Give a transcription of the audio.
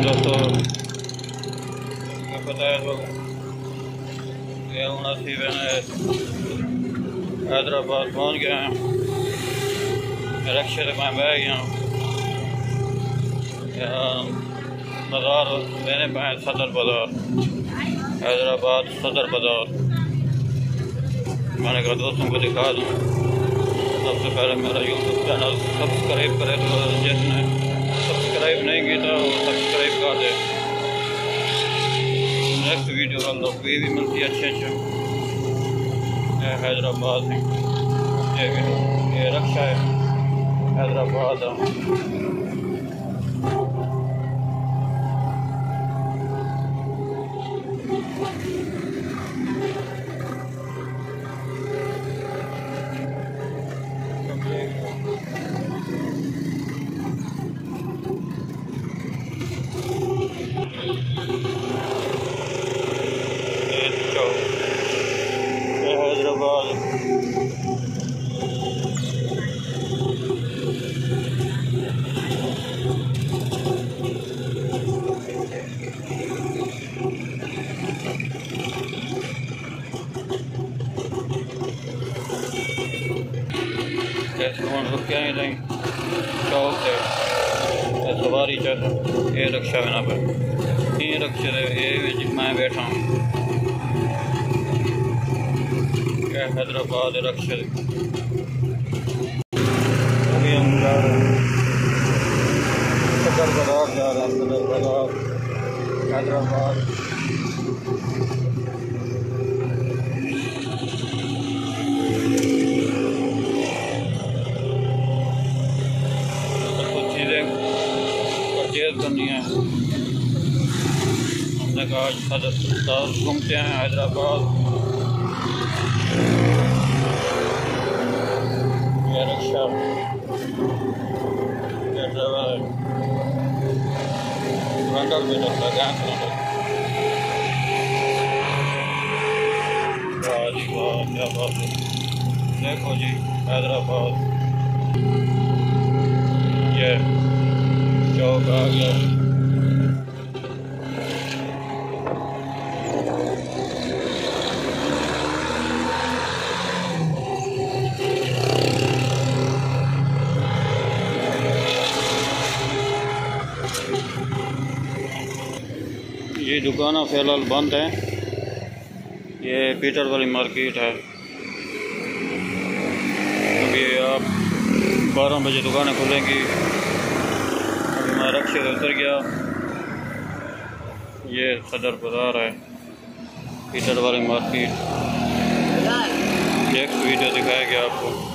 दोस्तों, पता है तो ये उनासी हैदराबाद पहुँच गए हैं। रिक्शे में बह गया हूँ। बाज़ार मैंने पाए सदर बाज़ार, हैदराबाद सदर बाज़ार। मैंने कहा दोस्तों को दिखा दूँ। सबसे पहले मेरा यूट्यूब चैनल सब्सक्राइब करे, तो जिसने सब्सक्राइब नहीं किया तो सब्सक्राइब कर दे। नेक्स्ट वीडियो का लोग भी मिलती है अच्छे हैदराबाद में। ये रक्षा है हैदराबाद। हैदराबाद रुके ही नहीं चौक से सवारी चल ये रक्षा बना पर ये रक्षे ये मैं बैठा हूँ। हैदराबाद रक्षे अभी हम जा रहे हैं सदर बाज़ार जा रहे हैं। सदर बाज़ार हैदराबाद। परचेज करनी है। हमने कहा सदर घूमते हैं हैदराबाद। ये रिक्शा ये ड्राइवर है सिलेंडर भी लगता है गैस सिलेंडर। वाह जी वाह क्या बात है। देखो जी हैदराबाद ये चौक आ गया। ये दुकानें फ़िलहाल बंद हैं। ये पीटर वाली मार्केट है। अभी आप 12 बजे दुकानें खुलेंगी। अभी मैं रक्शे से उतर गया। ये सदर बाज़ार है, पीटर वाली मार्केट। नेक्स्ट वीडियो दिखाया गया आपको।